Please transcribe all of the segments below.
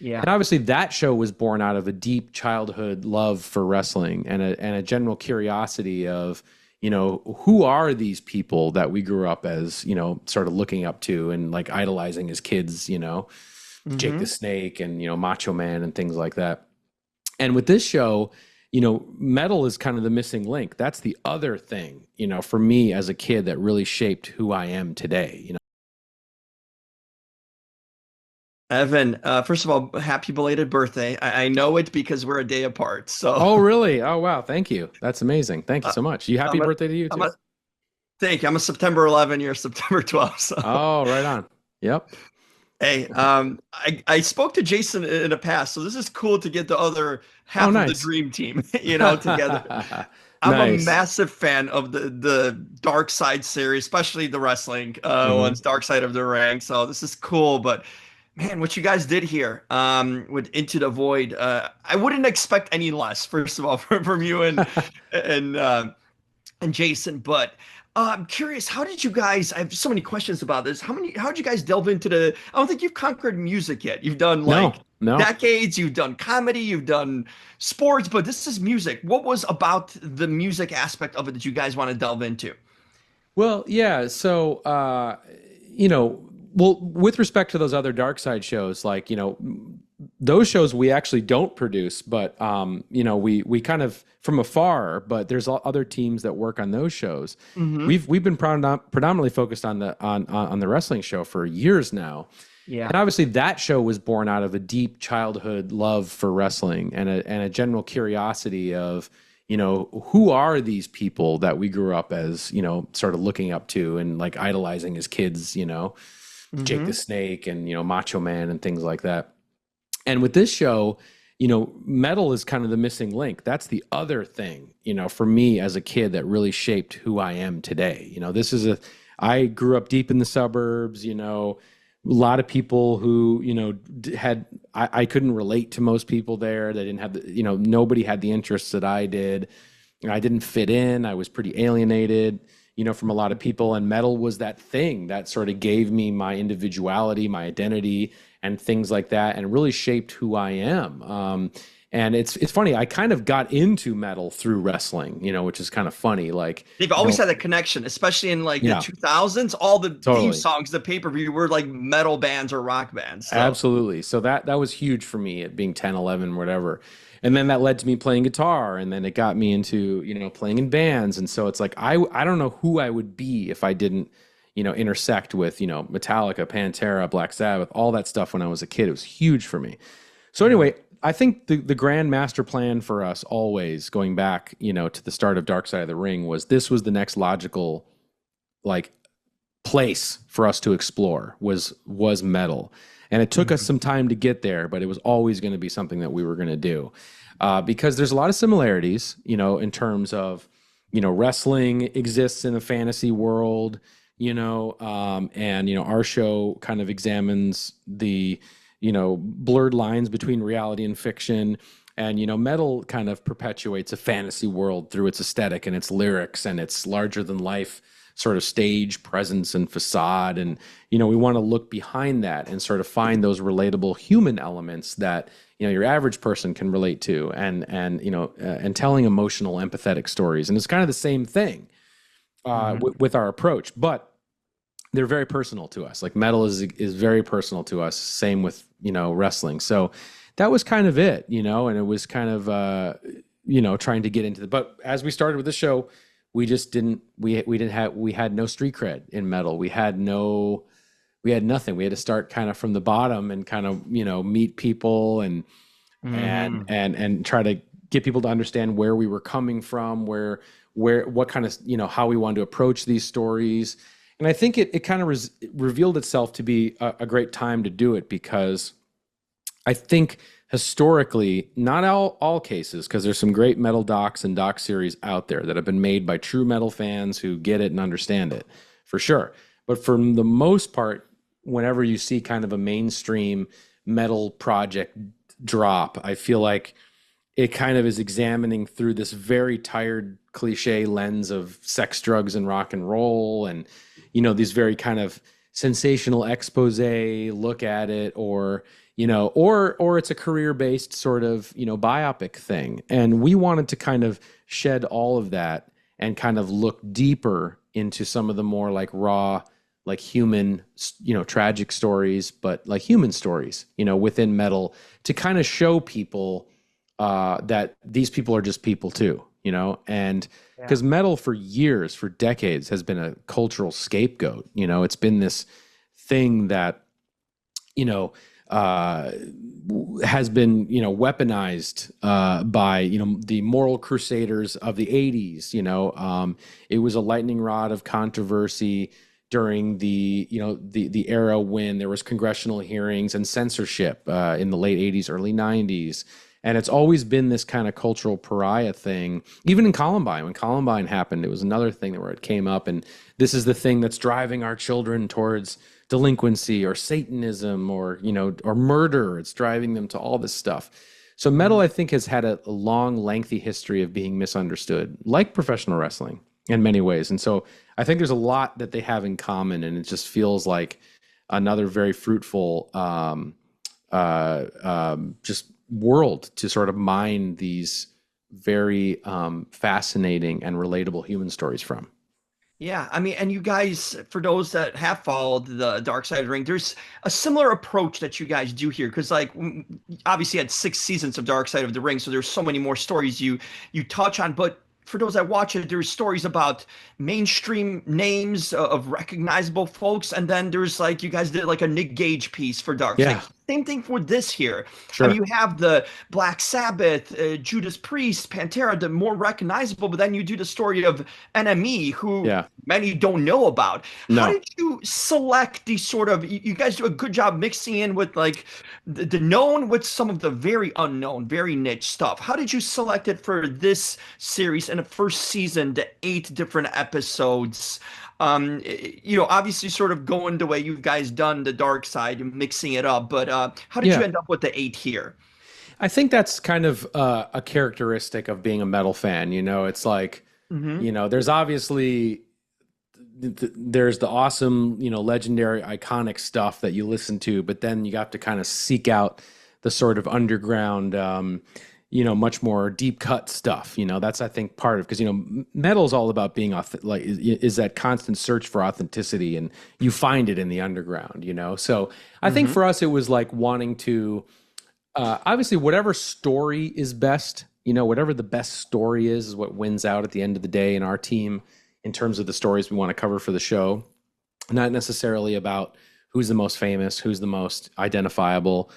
Yeah. And obviously that show was born out of a deep childhood love for wrestling and a general curiosity of, who are these people that we grew up as, sort of looking up to and like idolizing as kids, Jake the Hmm. Snake and, Macho Man and things like that. And with this show, metal is kind of the missing link. That's the other thing, for me as a kid that really shaped who I am today. Evan, first of all, happy belated birthday. I know it because we're a day apart. So, Oh, really? Oh, wow. Thank you. That's amazing. Thank you uh, so much. You happy I'm a, birthday to you I'm too. a, thank you. I'm a September 11, you're September 12. So, Oh, right on. Yep. hey, I spoke to Jason in the past, so this is cool to get the other Oh, half of the nice. dream team, together. I'm a Nice. massive fan of the Dark Side series, especially the wrestling Hmm. ones, Dark Side of the Ring. So this is cool, but man, what you guys did here with Into the Void, I wouldn't expect any less, first of all, from you and uh, and Jason. But I'm curious, how did you guys? I have so many questions about this. How did you guys delve into the? I don't think you've conquered music yet. You've done like No, no. decades. You've done comedy. You've done sports, but this is music. What was about the music aspect of it that you guys want to delve into? Well, yeah. So, you know, well, with respect to those other dark side shows, like, those shows we actually don't produce, but, we kind of from afar, but there's other teams that work on those shows. Hmm. We've been predominantly focused on the wrestling show for years now. Yeah. And obviously that show was born out of a deep childhood love for wrestling and a general curiosity of, who are these people that we grew up as, sort of looking up to and like idolizing as kids, Jake the Hmm. Snake and, Macho Man and things like that. And with this show, metal is kind of the missing link. That's the other thing, for me as a kid that really shaped who I am today. I grew up deep in the suburbs, a lot of people who, I couldn't relate to most people there. They didn't have nobody had the interests that I did. I didn't fit in. I was pretty alienated, from a lot of people. And metal was that thing that sort of gave me my individuality, my identity, and things like that, and really shaped who I am. And it's funny. I kind of got into metal through wrestling, which is kind of funny. Like, They've always had a connection, especially in like the yeah, 2000s. All the theme totally. songs, the pay-per-view were like metal bands or rock bands. So. Absolutely. So that was huge for me at being 10, 11, whatever. And then that led to me playing guitar and then it got me into, playing in bands. And so it's like I don't know who I would be if I didn't, intersect with, Metallica, Pantera, Black Sabbath, all that stuff when I was a kid. It was huge for me. So Yeah. anyway, I think the grand master plan for us always going back, to the start of Dark Side of the Ring was this was the next logical like place for us to explore was metal, and it took us Mhm. some time to get there, but it was always going to be something that we were going to do because there's a lot of similarities, in terms of wrestling exists in a fantasy world, and our show kind of examines the blurred lines between reality and fiction. And metal kind of perpetuates a fantasy world through its aesthetic and its lyrics and its larger than life sort of stage presence and facade. And we want to look behind that and sort of find those relatable human elements that your average person can relate to, and telling emotional empathetic stories. And it's kind of the same thing Mhm. with our approach, but they're very personal to us. Like metal is very personal to us. Same with wrestling. So that was kind of it, and it was kind of trying to get into the. But as we started with the show, we just didn't. We had no street cred in metal. We had nothing. We had to start kind of from the bottom and kind of meet people Mhm. and try to get people to understand where we were coming from, where what kind of how we wanted to approach these stories. And I think it kind of revealed itself to be a great time to do it because I think historically, not all cases, because there's some great metal docs and doc series out there that have been made by true metal fans who get it and understand it, for sure. But for the most part, whenever you see kind of a mainstream metal project drop, I feel like it kind of is examining through this very tired cliche lens of sex, drugs, and rock and roll, and these very kind of sensational expose look at it, or or it's a career-based sort of, biopic thing. And we wanted to kind of shed all of that and kind of look deeper into some of the more like raw, like human, tragic stories, but like human stories, within metal, to kind of show people that these people are just people too, and Yeah. because metal for years, for decades, has been a cultural scapegoat. It's been this thing that, you know, uh, has been, weaponized by, the moral crusaders of the 80s. It was a lightning rod of controversy during the era when there was congressional hearings and censorship in the late 80s, early 90s. And it's always been this kind of cultural pariah thing. Even in Columbine, when Columbine happened, it was another thing where it came up. And this is the thing that's driving our children towards delinquency or Satanism or murder. It's driving them to all this stuff. So metal, I think, has had a long, lengthy history of being misunderstood, like professional wrestling in many ways. And so I think there's a lot that they have in common, and it just feels like another very fruitful just world to sort of mine these very fascinating and relatable human stories from. Yeah, I mean, and you guys, for those that have followed the Dark Side of the Ring, there's a similar approach that you guys do here, because like obviously you had 6 seasons of Dark Side of the Ring, so there's so many more stories you touch on. But for those that watch it, there's stories about mainstream names of recognizable folks, and then there's like you guys did like a Nick Gage piece for Dark Side. Yeah, Same thing for this here. I mean, sure. you have the Black Sabbath, Judas Priest, Pantera, the more recognizable, but then you do the story of NME, who Yeah. many don't know about. How No. did you select these sort of, you guys do a good job mixing in with like the known with some of the very unknown, very niche stuff. How did you select it for this series in the first season, the 8 different episodes? Obviously sort of going the way you guys done the dark side and mixing it up, but how did you Yeah. end up with the 8 here? I think that's kind of a characteristic of being a metal fan. It's like, Hmm. there's obviously there's the awesome, legendary, iconic stuff that you listen to, but then you have to kind of seek out the sort of underground, much more deep cut stuff. That's, I think, part of, because metal is all about being like is that constant search for authenticity, and you find it in the underground. So I think Hmm. for us it was like wanting to obviously whatever story is best, whatever the best story is what wins out at the end of the day in our team, in terms of the stories we want to cover for the show. Not necessarily about who's the most famous, who's the most identifiable.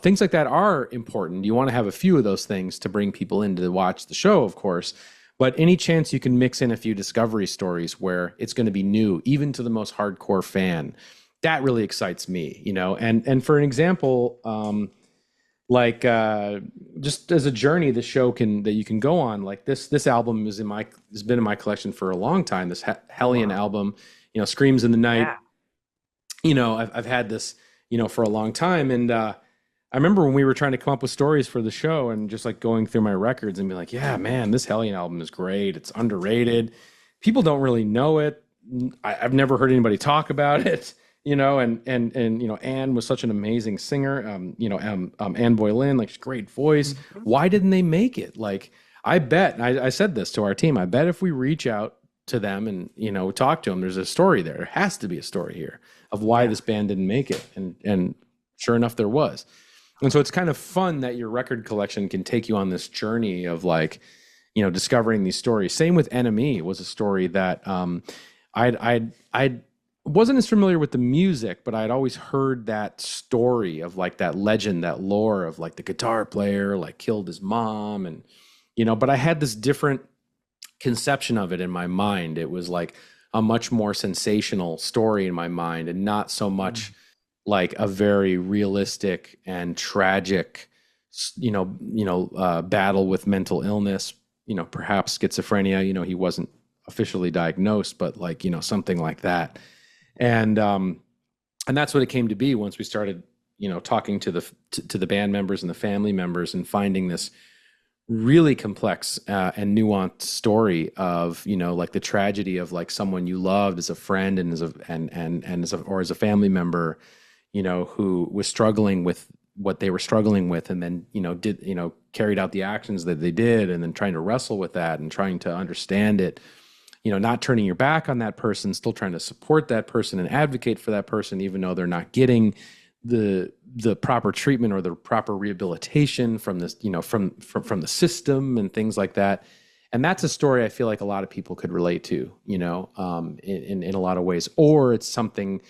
Things like that are important. You want to have a few of those things to bring people in to watch the show, of course. But any chance you can mix in a few discovery stories where it's going to be new, even to the most hardcore fan, that really excites me. And for an example, like just as a journey the show can that you can go on, like this album has been in my collection for a long time, this Oh, Hellion wow. album, Screams in the Night. Yeah. I've had this for a long time. And I remember when we were trying to come up with stories for the show and just like going through my records and be like, yeah, man, this Hellion album is great, it's underrated, people don't really know it, I've never heard anybody talk about it. And Anne was such an amazing singer. Anne Boleyn, like, great voice. Mhm. Why didn't they make it? Like, I bet, and I said this to our team, I bet if we reach out to them and talk to them, there's a story there. There has to be a story here of why Yeah. this band didn't make it, and sure enough, there was. And so it's kind of fun that your record collection can take you on this journey of like, discovering these stories. Same with Enemy was a story that I'd wasn't as familiar with the music, but I'd always heard that story of like that legend, that lore of like the guitar player like killed his mom, and but I had this different conception of it in my mind. It was like a much more sensational story in my mind, and not so much like a very realistic and tragic, battle with mental illness. Perhaps schizophrenia. He wasn't officially diagnosed, but like something like that. And that's what it came to be once we started talking to the band members and the family members, and finding this really complex and nuanced story of like the tragedy of like someone you loved as a friend and as a family member, who was struggling with what they were struggling with, and then did carried out the actions that they did, and then trying to wrestle with that and trying to understand it, not turning your back on that person, still trying to support that person and advocate for that person, even though they're not getting the proper treatment or the proper rehabilitation from this, from the system and things like that. And that's a story I feel like a lot of people could relate to, in a lot of ways. Or it's something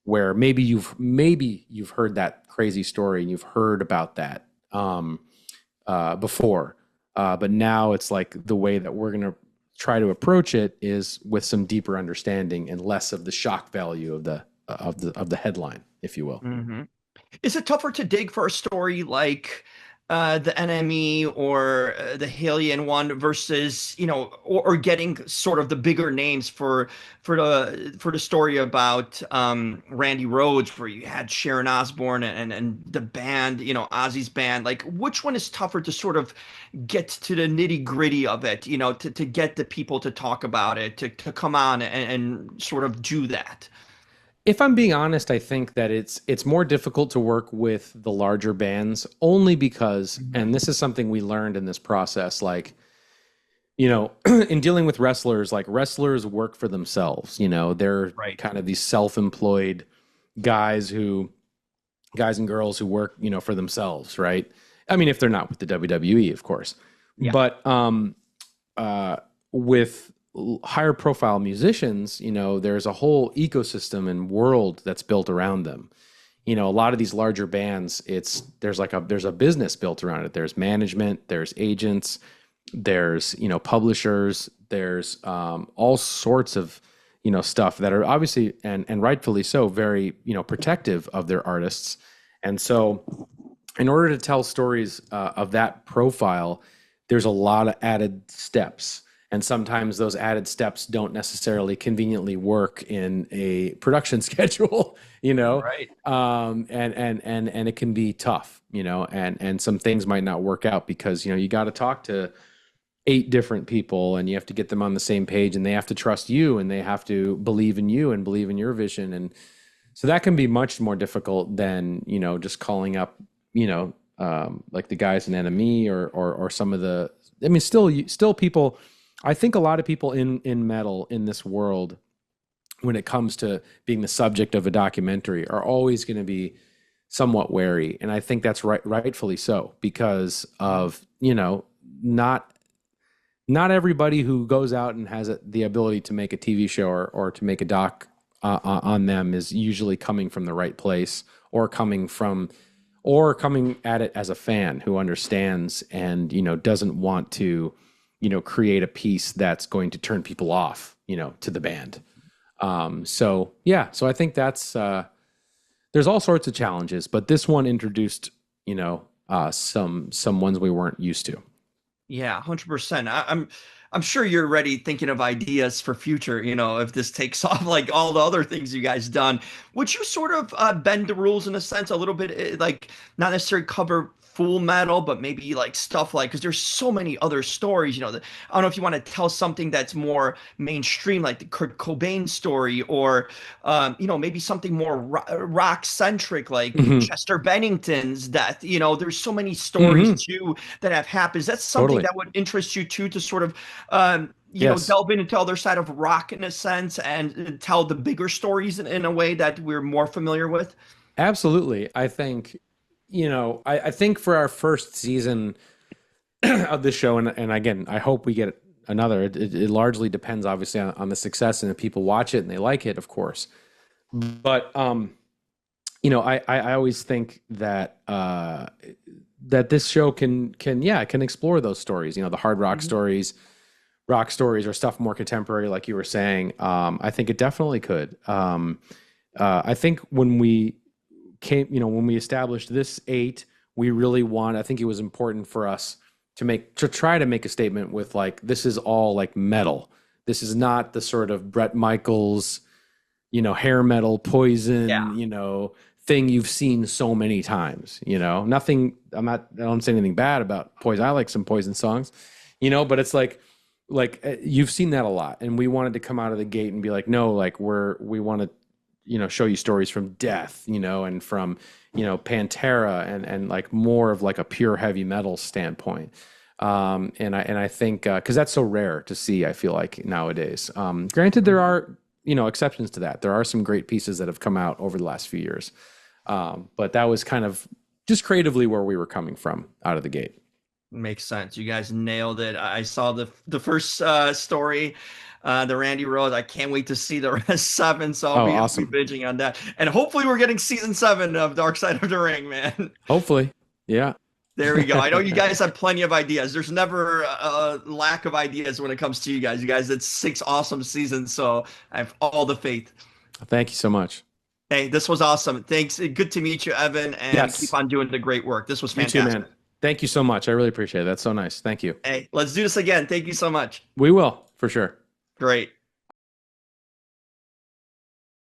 where maybe you've heard that crazy story and you've heard about that before, but now it's like the way that we're going to try to approach it is with some deeper understanding and less of the shock value of the headline, if you will. Hmm. Is it tougher to dig for a story like the enemy or the Hellion one versus, or getting sort of the bigger names for the story about Randy Rhoads, where you had Sharon Osbourne and the band, Ozzy's band? Like, which one is tougher to sort of get to the nitty gritty of it, to get the people to talk about it, to come on and sort of do that? If I'm being honest, I think that it's more difficult to work with the larger bands only because, and this is something we learned in this process, like, in dealing with wrestlers, like wrestlers work for themselves, they're Right. kind of these self-employed guys and girls who work, for themselves, right? I mean, if they're not with the WWE, of course. Yeah. But with higher profile musicians, there's a whole ecosystem and world that's built around them. A lot of these larger bands, there's a business built around it. There's management, there's agents, there's publishers, there's all sorts of stuff that are obviously and rightfully so very protective of their artists. And so in order to tell stories of that profile, there's a lot of added steps. And sometimes those added steps don't necessarily conveniently work in a production schedule, Right. and it can be tough, and some things might not work out because, you got to talk to 8 different people and you have to get them on the same page and they have to trust you and they have to believe in you and believe in your vision. And so that can be much more difficult than, just calling up, like the guys in Enemy or some of the, I mean, still people. I think a lot of people in metal in this world, when it comes to being the subject of a documentary, are always going to be somewhat wary. And I think that's rightfully so, because of, not everybody who goes out and has the ability to make a TV show or to make a doc on them is usually coming from the right place or coming at it as a fan who understands and, doesn't want to, create a piece that's going to turn people off, to the band. So I think that's, there's all sorts of challenges, but this one introduced, some ones we weren't used to. Yeah, 100%. I'm sure you're already thinking of ideas for future, if this takes off like all the other things you guys done. Would you sort of bend the rules in a sense a little bit, like not necessarily cover full metal, but maybe like stuff like, because there's so many other stories, I don't know if you want to tell something that's more mainstream, like the Kurt Cobain story, or maybe something more rock centric, like Hmm. Chester Bennington's death. There's so many stories Hmm. too that have happened. Is that something Totally. that would interest you too, to sort of Yes, delve into the other side of rock in a sense and tell the bigger stories in a way that we're more familiar with? absolutely. I think, I think for our first season of the show, and again, I hope we get another. It largely depends, obviously, on the success and if people watch it and they like it, of course. But I always think that that this show can explore those stories. The hard rock stories, or stuff more contemporary, like you were saying. I think it definitely could. I think when we established this 8, I think it was important for us to try to make a statement with, like, this is all like metal. This is not the sort of Bret Michaels, hair metal Yeah. Poison, thing you've seen so many times. Nothing. I don't say anything bad about Poison. I like some Poison songs, but it's like you've seen that a lot, and we wanted to come out of the gate and be like, no, like we want to show you stories from Death, and from, Pantera, and like more of like a pure heavy metal standpoint. And I think because that's so rare to see, I feel like nowadays. Granted, there are exceptions to that. There are some great pieces that have come out over the last few years, but that was kind of just creatively where we were coming from out of the gate. Makes sense. You guys nailed it. I saw the first story, the Randy Rose. I can't wait to see the rest seven. So Oh, I'll be awesome! binging on that, and hopefully we're getting season seven of Dark Side of the Ring, man. Hopefully, yeah. There we go. I know you guys have plenty of ideas. There's never a lack of ideas when it comes to you guys. You guys did six awesome seasons, so I have all the faith. Thank you so much. Hey, this was awesome. Thanks. Good to meet you, Evan, and keep Yes, on doing the great work. This was you too, fantastic. man. Thank you so much. I really appreciate it. That's so nice. Thank you. Hey, let's do this again. Thank you so much. We will for sure. Great.